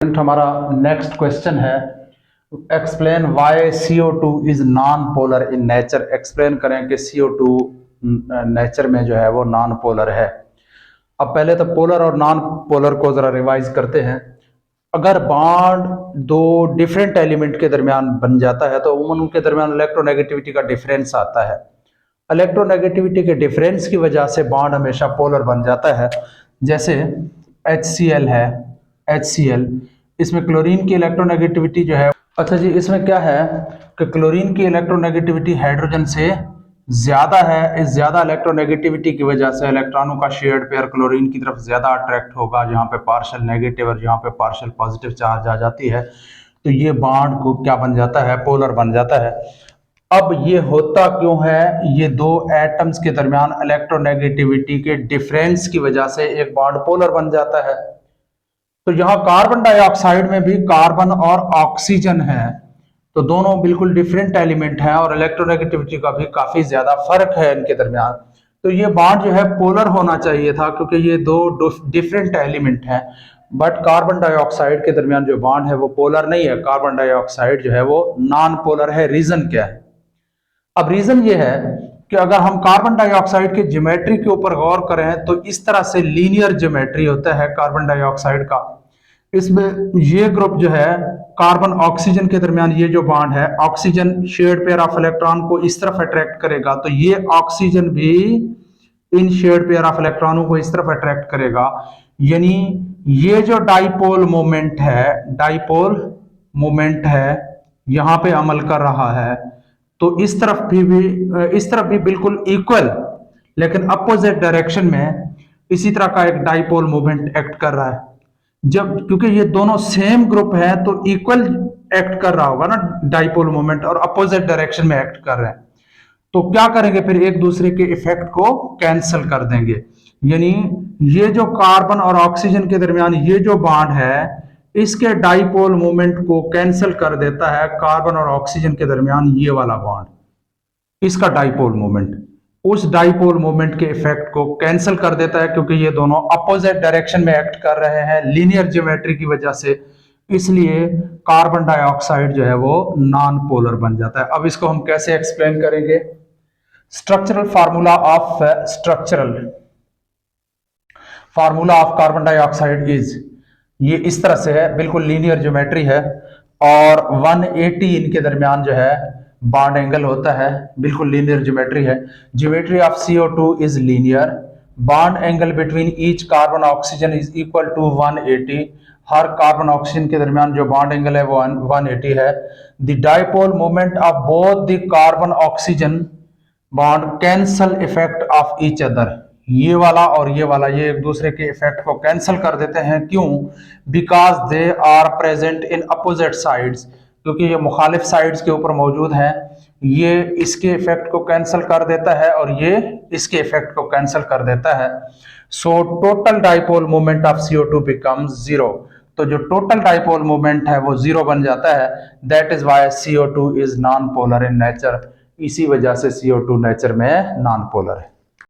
हमारा next question है explain why CO2 is non polar in nature. Explain करें कि CO2 नेचर में जो है वो नॉन पोलर है। अब पहले तो पोलर और नॉन पोलर को जरा रिवाइज करते हैं। अगर बॉन्ड दो डिफरेंट एलिमेंट के दरमियान बन जाता है तो उमूमन उनके दरमियान इलेक्ट्रोनेगेटिविटी का डिफरेंस आता है। इलेक्ट्रोनेगेटिविटी के डिफरेंस की वजह से बॉन्ड हमेशा पोलर बन जाता है। जैसे HCl है, HCl, इसमें क्लोरीन की इलेक्ट्रोनेगेटिविटी जो है, अच्छा जी, इसमें क्या है कि क्लोरीन की इलेक्ट्रोनेगेटिविटी हाइड्रोजन से ज्यादा है। इस ज्यादा इलेक्ट्रोनेगेटिविटी की वजह से इलेक्ट्रॉनों का शेयर्ड पेयर क्लोरीन की तरफ ज्यादा अट्रैक्ट होगा, जहां पे पार्शियल नेगेटिव और जहां पे पार्शियल पॉजिटिव चार्ज आ जाती है, तो ये बॉन्ड को क्या बन जाता है, पोलर बन जाता है। अब ये होता क्यों है? ये दो एटम्स के दरमियान इलेक्ट्रोनेगेटिविटी के डिफरेंस की वजह से एक बॉन्ड पोलर बन जाता है। तो यहां कार्बन डाइऑक्साइड में भी कार्बन और ऑक्सीजन है, तो दोनों बिल्कुल डिफरेंट एलिमेंट हैं और इलेक्ट्रोनेगेटिविटी का भी काफी ज्यादा फर्क है इनके दरमियान। तो ये बॉन्ड जो है पोलर होना चाहिए था, क्योंकि ये दो डिफरेंट एलिमेंट हैं। बट कार्बन डाइऑक्साइड के दरमियान जो बॉन्ड है वो पोलर नहीं है, कार्बन डाइऑक्साइड जो है वो नॉन पोलर है। रीजन क्या है? अब रीजन ये है कि अगर हम कार्बन डाइऑक्साइड के ज्योमेट्री के ऊपर गौर करें तो इस तरह से लीनियर ज्योमेट्री होता है कार्बन डाइऑक्साइड का। इसमें ये ग्रुप जो है कार्बन ऑक्सीजन के दरमियान ये जो बॉन्ड है, oxygen shared pair of electron को इस तरफ अट्रैक्ट करेगा, तो ये ऑक्सीजन भी इन शेयर्ड पेयर ऑफ इलेक्ट्रॉनों को इस तरफ अट्रैक्ट करेगा। यानी ये जो डाइपोल मोमेंट है, डाइपोल मोमेंट है, यहां पे अमल कर रहा है। तो इस तरफ भी बिल्कुल इक्वल लेकिन अपोजिट डायरेक्शन में इसी तरह का एक डाइपोल मोमेंट एक्ट कर रहा है। जब क्योंकि ये दोनों सेम ग्रुप है तो इक्वल एक्ट कर रहा होगा ना डाइपोल मोमेंट, और अपोजिट डायरेक्शन में एक्ट कर रहे हैं। तो क्या करेंगे फिर? एक दूसरे के इफेक्ट को कैंसिल कर देंगे। यानी ये जो कार्बन और ऑक्सीजन के दरमियान ये जो बॉन्ड है, इसके डाइपोल मोमेंट को कैंसिल कर देता है कार्बन और ऑक्सीजन के दरमियान ये वाला बॉन्ड। इसका डाइपोल मोमेंट उस डाइपोल मोमेंट के इफेक्ट को कैंसिल कर देता है, क्योंकि ये दोनों अपोजिट डायरेक्शन में एक्ट कर रहे हैं लीनियर ज्योमेट्री की वजह से। इसलिए कार्बन डाइऑक्साइड जो है वो नॉन पोलर बन जाता है। अब इसको हम कैसे एक्सप्लेन करेंगे? Structural formula of carbon dioxide is, ये इस तरह से है, बिल्कुल लीनियर ज्योमेट्री है और 180 इनके दरमियान जो है बॉन्ड एंगल होता है, बिल्कुल लीनियर ज्योमेट्री है। Geometry of CO2 is linear, bond angle between each carbon oxygen is equal to 180। हर कार्बन ऑक्सीजन के दरमियान जो बॉन्ड एंगल है वो 180 है। The dipole moment of both the carbon oxygen bond cancel effect of each other. ये वाला और ये वाला ये एक दूसरे के इफेक्ट को कैंसिल कर देते हैं। क्यों? Because they are present in opposite sides, क्योंकि ये मुखालिफ साइड्स के ऊपर मौजूद हैं। ये इसके इफेक्ट को कैंसिल कर देता है और ये इसके इफेक्ट को कैंसिल कर देता है। So total dipole moment of CO2 becomes 0। तो जो टोटल डाइपोल मोमेंट है वो 0 बन जाता है। That is why CO2 is non polar in nature. इसी वजह से CO2 नेचर में नॉन पोलर है।